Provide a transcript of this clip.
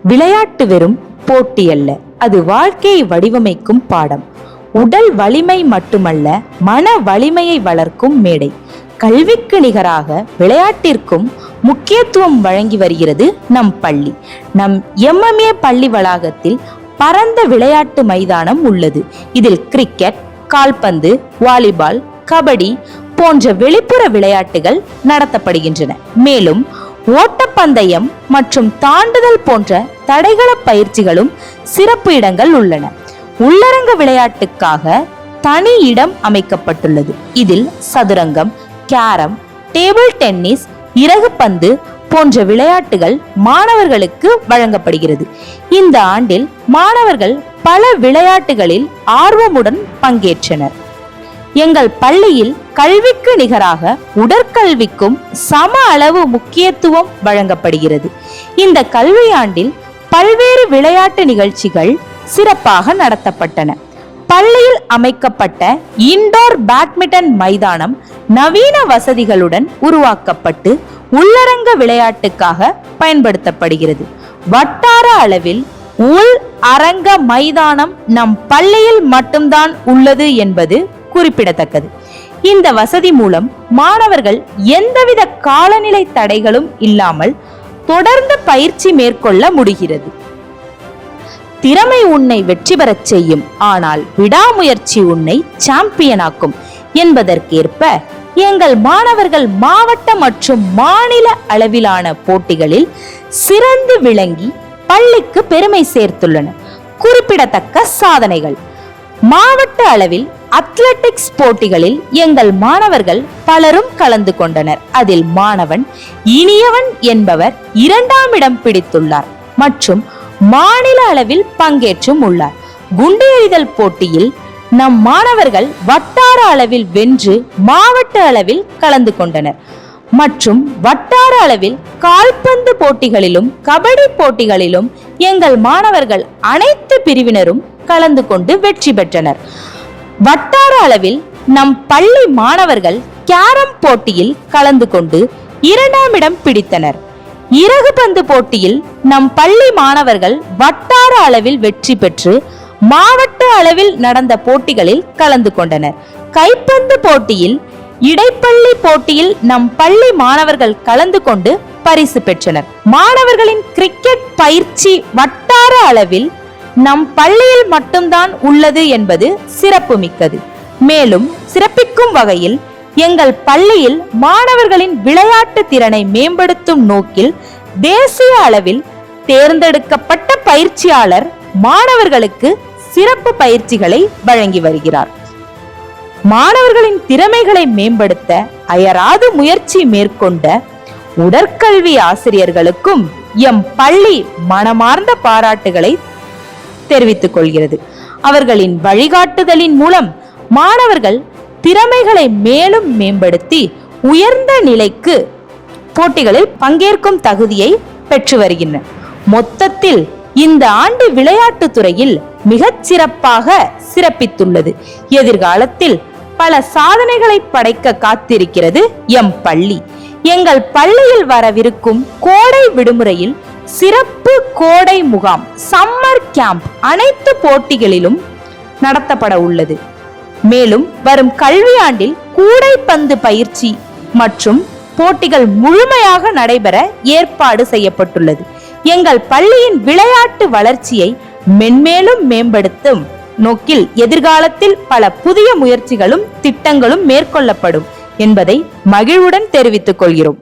விளையாட்டு வெறும் போட்டி அல்ல, அது வாழ்க்கையை வடிவமைக்கும் பாடம். உடல் வலிமை மட்டுமல்ல, மன வலிமையை வளர்க்கும் மேடை. கல்விக்கு நிகராக விளையாட்டிற்கும் முக்கியத்துவம் வழங்கி வருகிறது நம் பள்ளி. நம் MMA பள்ளி வளாகத்தில் பரந்த விளையாட்டு மைதானம் உள்ளது. இதில் கிரிக்கெட், கால்பந்து, வாலிபால், கபடி போன்ற வெளிப்புற விளையாட்டுகள் நடத்தப்படுகின்றன. மேலும் ஓட்டப்பந்தயம் மற்றும் தாண்டுதல் போன்ற தடகள பயிற்சிகளும் சிறப்பு இடங்கள் உள்ளன. உள்ளரங்க விளையாட்டுக்காக தனி இடம் அமைக்கப்பட்டுள்ளது. இதில் சதுரங்கம், கேரம், டேபிள் டென்னிஸ், இறகுப்பந்து போன்ற விளையாட்டுகள் மாணவர்களுக்கு வழங்கப்படுகிறது. இந்த ஆண்டில் மாணவர்கள் பல விளையாட்டுகளில் ஆர்வமுடன் பங்கேற்றனர். எங்கள் பள்ளியில் கல்விக்கு நிகராக உடற்கல்விக்கும் சம அளவு முக்கியத்துவம் வழங்கப்படுகிறது. இந்த கல்வியாண்டில் பல்வேறு விளையாட்டு நிகழ்ச்சிகள் சிறப்பாக நடத்தப்பட்டன. பள்ளியில் அமைக்கப்பட்ட இன்டோர் பேட்மிண்டன் மைதானம் நவீன வசதிகளுடன் உருவாக்கப்பட்டு உள்ளரங்க விளையாட்டுக்காக பயன்படுத்தப்படுகிறது. வட்டார அளவில் உள் அரங்க மைதானம் நம் பள்ளியில் மட்டும்தான் உள்ளது என்பது குறிப்பிடத்தக்கது. இந்த வசதி மூலம் மாணவர்கள் எந்தவித காலநிலை தடைகளும் இல்லாமல் தொடர்ந்து பயிற்சி மேற்கொள்ள முடிகிறது. திறமை உன்னை வெற்றி பெறச் செய்யும், ஆனால் விடாமுயற்சி உன்னை சாம்பியனாக்கும் என்பதற்கேற்ப எங்கள் மாணவர்கள் மாவட்ட மற்றும் மாநில அளவிலான போட்டிகளில் சிறந்து விளங்கி பள்ளிக்கு பெருமை சேர்த்துள்ளனர். குறிப்பிடத்தக்க சாதனைகள்: மாவட்ட அளவில் அத்லெட்டிக்ஸ் போட்டிகளில் எங்கள் மாணவர்கள் பலரும் கலந்து கொண்டனர். அதில் மாணவன் இனியவன் என்பவர் 2ஆம் இடம் பிடித்துள்ளார் மற்றும் மாநில அளவில் பங்கேற்றும் உள்ளார். குண்டு எறிதல் போட்டியில் நம் மாணவர்கள் வட்டார அளவில் வென்று மாவட்ட அளவில் கலந்து கொண்டனர் மற்றும் வட்டார அளவில் கால்பந்து போட்டிகளிலும் கபடி போட்டிகளிலும் எங்கள் மாணவர்கள் அனைத்து பிரிவினரும் கலந்து கொண்டு வெற்றி பெற்றனர். வட்டார அளவில் நம் பள்ளி மாணவர்கள் கேரம் போட்டியில் கலந்து கொண்டு 2ஆம் இடம் பிடித்தனர். இறகுபந்து போட்டியில் நம் பள்ளி மாணவர்கள் வட்டார அளவில் வெற்றி பெற்று மாவட்ட அளவில் நடந்த போட்டிகளில் கலந்து கொண்டனர். கைப்பந்து போட்டியில் இடைப்பள்ளி போட்டியில் நம் பள்ளி மாணவர்கள் கலந்து கொண்டு பரிசு பெற்றனர். மாணவர்களின் கிரிக்கெட் பயிற்சி வட்டார அளவில் நம் பள்ளியில் மட்டும்தான் உள்ளது என்பது சிறப்பு மிக்கது. மேலும் சிறப்பிக்கும் வகையில் எங்கள் பள்ளியில் மாணவர்களின் விளையாட்டு திறனை மேம்படுத்தும் நோக்கில் தேசிய அளவில் தேர்ந்தெடுக்கப்பட்ட பயிற்சியாளர் மாணவர்களுக்கு சிறப்பு பயிற்சிகளை வழங்கி வருகிறார். மாணவர்களின் திறமைகளை மேம்படுத்த அயராது முயற்சி மேற்கொண்ட உடற்கல்வி ஆசிரியர்களுக்கும் எம் பள்ளி மனமார்ந்த பாராட்டுகளை தெரிவித்துக் கொள்கிறது. அவர்களின் வழிகாட்டுதலின் மூலம் மாணவர்கள் திறமைகளை மேலும் மேம்படுத்தி உயர்ந்த நிலைக்கு போட்டிகளில் பங்கேற்கும் தகுதியை பெற்று வருகின்றனர். மொத்தத்தில் இந்த ஆண்டு விளையாட்டு துறையில் மிகச் சிறப்பாக சிறப்பித்துள்ளது. எதிர்காலத்தில் பல சாதனைகளை படைக்க காத்திருக்கிறது எம் பள்ளி. எங்கள் பள்ளியில் வரவிருக்கும் கோடை விடுமுறையில் சிறப்பு கோடை முகாம், சம்மர் கேம்ப் அனைத்து போட்டிகளிலும் நடத்தப்பட உள்ளது. மேலும் வரும் கல்வியாண்டில் கூடைப்பந்து பயிற்சி மற்றும் போட்டிகள் முழுமையாக நடைபெற ஏற்பாடு செய்யப்பட்டுள்ளது. எங்கள் பள்ளியின் விளையாட்டு வளர்ச்சியை மென்மேலும் மேம்படுத்தும் நோக்கில் எதிர்காலத்தில் பல புதிய முயற்சிகளும் திட்டங்களும் மேற்கொள்ளப்படும் என்பதை மகிழ்வுடன் தெரிவித்துக் கொள்கிறோம்.